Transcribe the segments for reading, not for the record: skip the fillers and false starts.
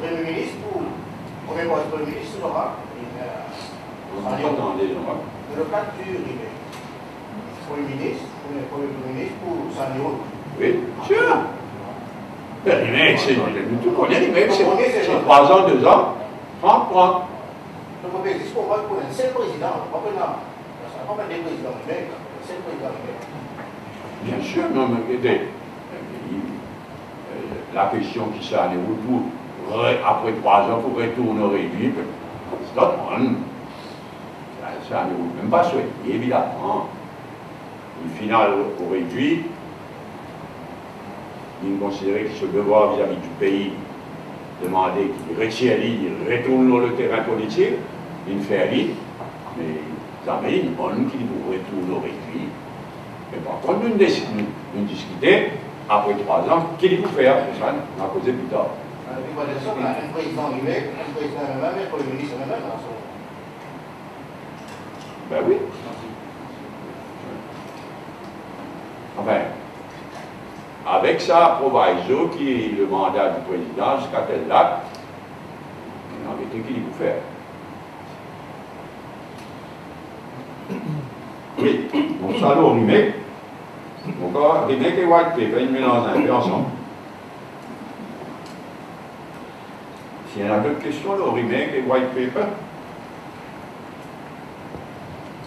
Premier ministre, premier poste Premier ministre sera le 4 du Rivet. Premier ministre pour Sanio. Oui, sûr. Mais Rivet, c'est tout connaît, Rivet, c'est 3 ans, 2 ans, 30. Donc, on existe pour moi pour un seul président, pas des présidents, mais un seul président. Bien sûr, non, mais la question qui s'en est autour, après 3 ans, pour retourner au réduit, c'est pas bon. Ça n'est même pas souhaité, évidemment. Une finale au réduit, il considérait que ce devoir vis-à-vis du pays demandait qu'il retire, il retourne dans le terrain politique, il fait aller, mais jamais une bonne qui retourne au réduit. Mais par contre, nous discuter, après 3 ans, qu'il faut faire, ça, on a causé plus tard. Un président lui-même, un président même, un premier ministre même, ben oui. Enfin, avec ça, proviso, qui est le mandat du président jusqu'à telle date, il en était qu'il faut faire. Oui, donc ça, le remake. Donc, remake et white paper, ils mélangent un peu ensemble. S'il y en a d'autres questions, le remake et white paper.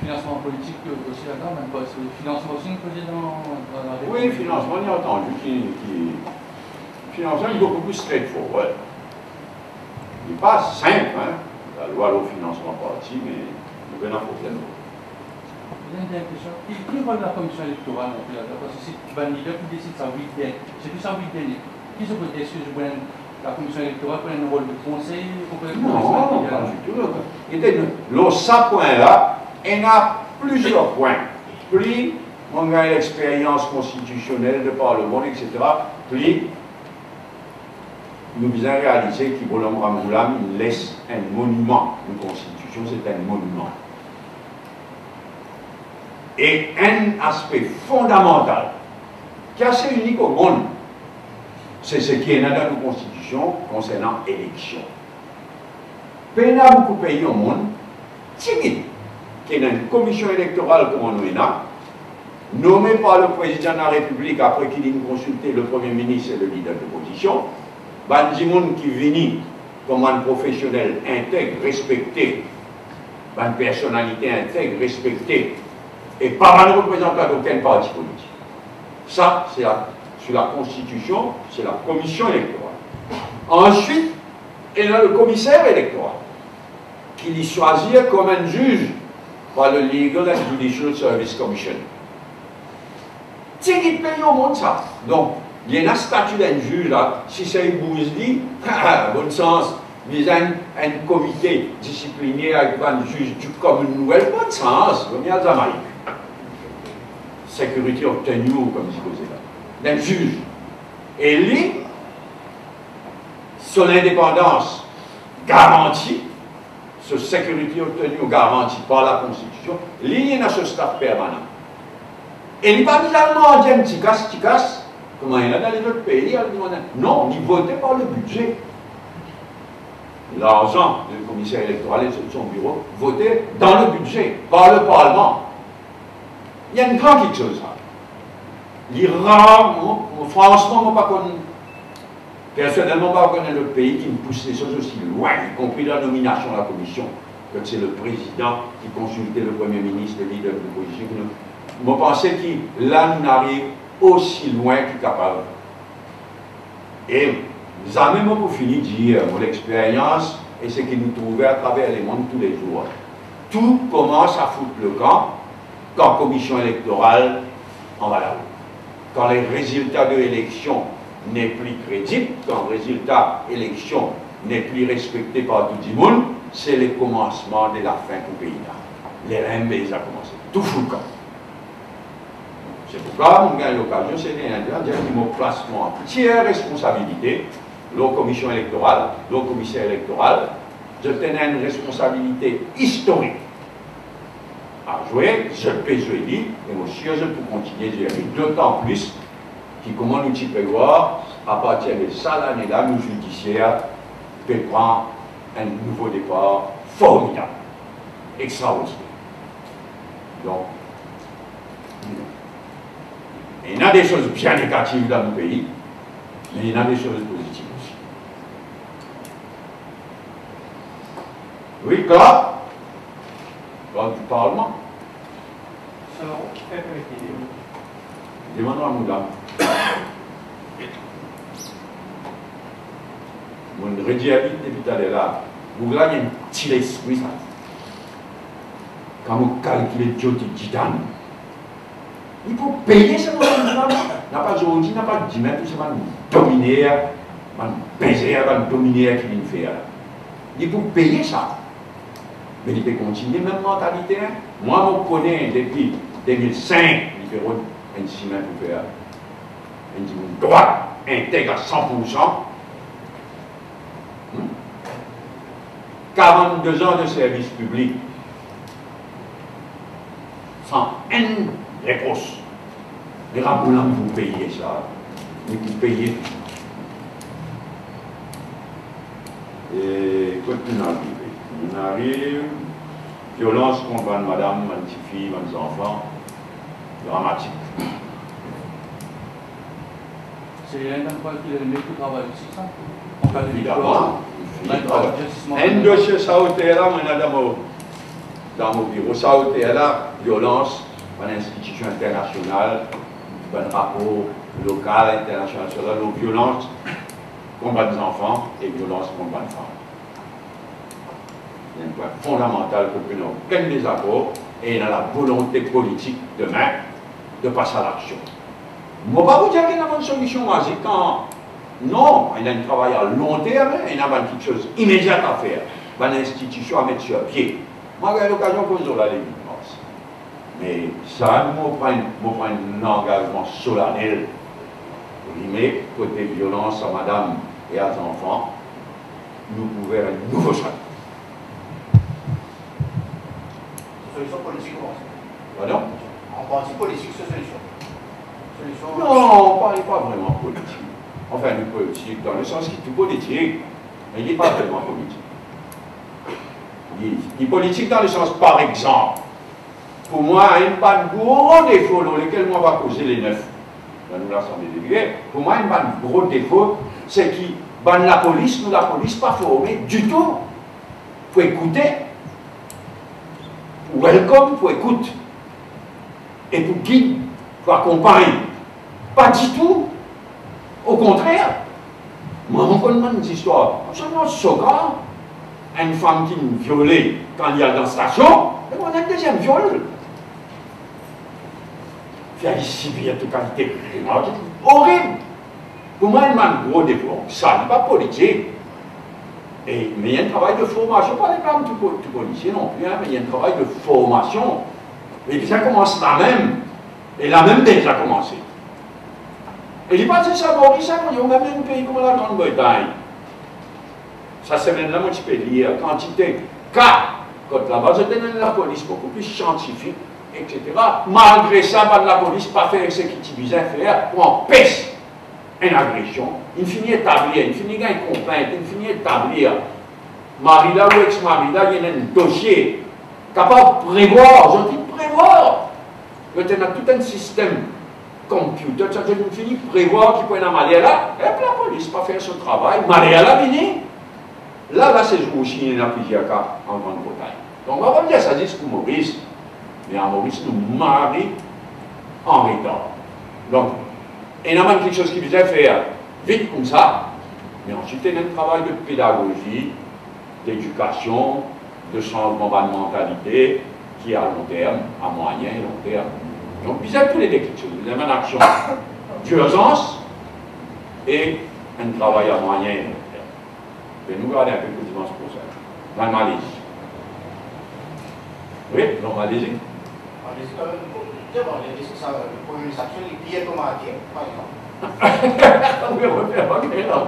Financement politique aussi là-dedans, même pas. Le financement aussi, vous posez dans la réponse. Oui, financement, on a entendu financement est beaucoup plus straightforward. Il n'est pas simple, hein, la loi au financement parti, mais il y a un problème. J'ai une dernière question. Qui rôle la commission électorale là-dedans? Parce que c'est le leader qui décide ça week-end. C'est plus ça week-end. Qui se peut dire que la commission électorale prend un rôle de conseil? Non, pas du tout. Et ce point-là, il y a plusieurs points. Plus on a l'expérience constitutionnelle de Parlement, etc., plus nous devons réaliser qu'il laisse un monument. Une constitution, c'est un monument. Et un aspect fondamental, qui est assez unique au monde, c'est ce qui est dans la constitution concernant l'élection. Il y a beaucoup de pays au monde, qui est dans une commission électorale comme on a, nommée par le président de la République après qu'il ait consulté le Premier ministre et le leader de l'opposition, des gens qui viennent comme un professionnel intègre, respecté, une personnalité intègre, respectée, et pas un représentant d'aucun parti politique. Ça, c'est sur la Constitution, c'est la commission électorale. Ensuite, il y a le commissaire électoral, qui l'y choisit comme un juge par le Legal and Judicial Service Commission. C'est qui paye au monde ça. Donc, il y a un statut d'un juge là, si c'est une bousille, bon sens, il y a un comité disciplinaire avec un juge du Commonwealth, bon sens, comme il y a Jamaïque. Sécurité obtenue, comme je disais là. D'un juge. Et lui, son indépendance garantie, cette sécurité obtenue ou garantie par la Constitution, lui, il a ce staff permanent. Et il n'est pas seulement un petit casse, comment il y en a dans les autres pays, non, il votait par le budget. L'argent du commissaire électoral et de son bureau votait dans le budget, par le Parlement. Il y a une grande chose. L'Iran, franchement, personnellement, je ne connais pas le pays qui me pousse les choses aussi loin, y compris la nomination de la commission, que c'est le président qui consultait le Premier ministre, le leader de l'opposition. Je pensais que là, nous arrivons aussi loin qu'il est capable. Et jamais pour finir de dire mon expérience et ce qui nous trouvait à travers les mondes tous les jours. Tout commence à foutre le camp quand commission électorale en va là-haut. Quand les résultats de l'élection n'est plus crédible, quand le résultat élection n'est plus respecté par tout le monde, c'est le commencement de la fin du pays-là. Les RMB, ça a commencé. Tout fout le camp. C'est pourquoi on gagne l'occasion, c'est de dire que mon placement en tiers responsabilité, la commission électorale, le commissaire électoral, je tenais une responsabilité historique à jouer, je peux jouer dit, et monsieur, je peux continuer à gérer, d'autant plus que, comment nous y prévoir, à partir de ça, l'année-là, nous judiciaires, peut prendre un nouveau départ formidable, extraordinaire. Donc, il y a des choses bien négatives dans le pays, mais il y a des choses positives aussi. Oui, Claude, du Parlement. Selon qui fait que Demandons à Moula. Mon rédiabit depuis tout à l'heure, vous avez un petit esprit, ça. Quand vous calculez le titane, il faut payer ce moment-là. N'a pas aujourd'hui, n'a pas dit, mais tout ça va nous dominer, va nous baiser, va nous dominer qui vient faire. Il faut payer ça. Mais il peut continuer même mentalité. Moi, je connais depuis 2005, il fait un ciment pour faire. Il dit, droit intègre à 100%. 42 ans de service public. Sans une réponse. Les raboulants, vous payez ça. Mais vous payez tout ça. Et quand on arrive, violence contre madame, ma petite fille, mes enfants, dramatique. C'est un endroit qui est le tout travail aussi, ça? En cas de Évidemment. Un dossier saoté là, dans mon bureau, saoté là, violence, par l'institution internationale, par un rapport local, international, sur la violence contre les enfants et violence contre les femmes. Il y a un point fondamental que nous n'avons aucun désaccord et il y a la volonté politique demain de passer à l'action. Je ne vais pas vous dire qu'il y a une solution magique quand. Non, il y a un travail à long terme, il y a quelque chose immédiat à faire. Il y a une institution à mettre sur pied. Moi, j'ai l'occasion de poser la limite. Mais ça, je prends un engagement solennel. Mais côté violence à madame et à enfants, nous pouvons faire un nouveau choix. Solution politique, Pardon? En partie politique, c'est solution. Non, on ne parle pas vraiment politique. Enfin, du politique, dans le sens qu'il est tout politique, mais il n'est pas vraiment politique. Il est politique dans le sens, par exemple, pour moi, un pas de gros défaut dans lequel moi va causer les 9 dans l'Assemblée des députés, pour moi, un pas de gros défaut, c'est qu'il la police, nous, la police, pas formée du tout pour écouter, pour welcome, pour écoute, et pour guide, pour accompagner. Pas du tout. Au contraire, moi, je connais une histoire. Absolument choquant. Une femme qui est violée quand il y a dans la station, et on a un deuxième viol. Faire ici, il y a toute qualité. Horrible. Pour moi, il y a un gros défaut. Ça n'est pas politique. Mais il y a un travail de formation. Pas les femmes tout policier non plus, hein, mais il y a un travail de formation. Mais ça commence là même. Et là même déjà commencé. Et il passe ça, Maurice, il y a même un pays comme la Grande-Bretagne. Ça semaine là, moi, je peux lire quantité cas contre la base de la police beaucoup plus scientifique, etc. Malgré ça, la police pas fait ce qu'il disait faire pour empêcher une agression. Il finit établir, il finit gagner une complainte, il finit établir. Marida ou ex-marida, il y a un dossier capable de prévoir, je dis prévoir. Il y a tout un système computer, ça veut dire qu'il finit prévoir qu'il peut y avoir un là, et puis la police pas faire son travail, Maléala vini. Là, c'est aussi il y a plusieurs cas en Grande-Bretagne. Donc on va pas dire ça dit pour Maurice, mais à Maurice nous marie en retard. Donc, il y a quelque chose qui vient faire vite comme ça, mais ensuite il y a un travail de pédagogie, d'éducation, de changement de mentalité qui est à long terme, à moyen et long terme. Donc, vous avez tous les quelque chose. Vous avez une action d'urgence et un travail à moyen et long terme. Et nous regardons un peu de dimanche pour ça. Dans le Malaisie. Oui, dans le Malaisie. Malaisie, quand même, le Premier ministre actuel, il pillait comme un tiers, par exemple. Oui, on va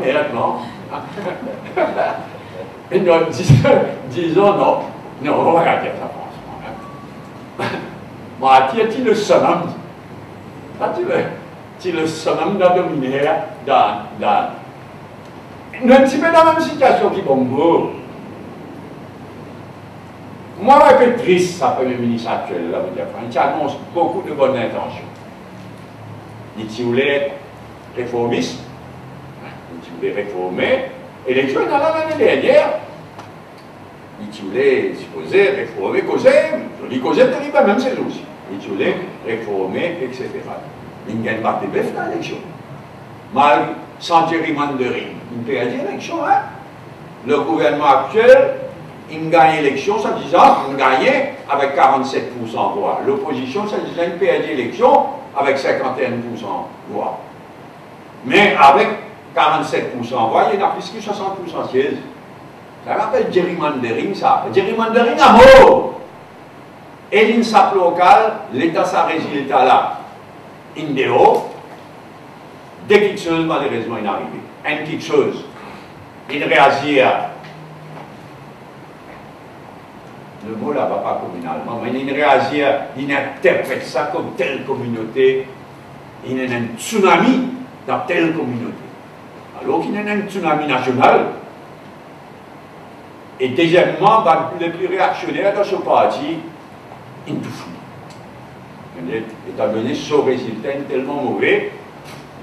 faire non. Et non, disons non. Non, on va regarder ça, franchement. Moi, tu le sonam. Tu le sonam de dominer dans Nous sommes un petit peu dans la même situation qui Bongo. Moi, je suis un peu triste, ça, Premier ministre actuel, là, il annonce beaucoup de bonnes intentions. Il voulait être réformiste, il voulait réformer, et les jeunes, l'année dernière, il voulait supposer réformer, causer, je dis causer terrible, même c'est aussi. Il voulait réformer, etc. Il ne gagne pas de bœuf dans l'élection. Mal, sans gerrymandering, il perd l'élection, hein. Le gouvernement actuel, il gagne l'élection, ça disant qu'il gagnait avec 47% voix. L'opposition, ça disait qu'il perd l'élection avec 51% voix. Mais avec 47% voix, il y en a plus que 60% sièges. Ça s'appelle gerrymandering, ça. Gerrymandering à mort. Et l'INSAP local, l'État, ça résultat là. Indéo, dès quelque chose, malheureusement, il est arrivé. Un quelque chose, il réagit à. Le mot là va pas communalement, mais il réagit, il interprète ça comme telle communauté, il y a un tsunami dans telle communauté. Alors qu'il y a un tsunami national. Et deuxièmement, les plus réactionnaires dans ce parti, ils tout font. Étant donné ce résultat est tellement mauvais,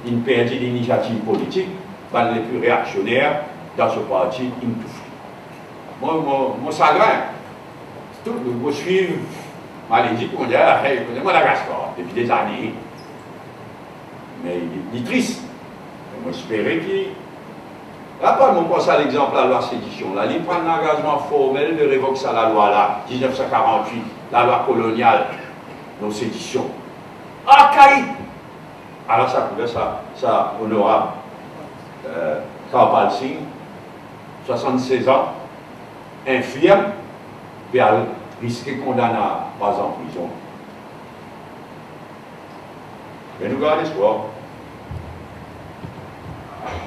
ils perdent l'initiative politique, les plus réactionnaires dans ce parti, ils tout font. Mon chagrin, tout le suivre Malaisie, on dit, je connais Madagascar depuis des années. Mais il est triste. Moi, j'espérais qu'il. Là, on pense à l'exemple de la loi sédition. Là, il prend un engagement formel de révoquer ça, la loi là, 1948, la loi coloniale, nos séditions. Ah, Caïd! Alors, ça pouvait, ça honorable. Karpal Singh, 76 ans, infirme, puis elle risquait condamné à 3 ans en prison. Mais nous gardons l'espoir.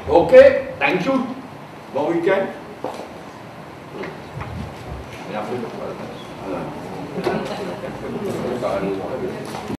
Ok, thank you. Bon week-end. Merci.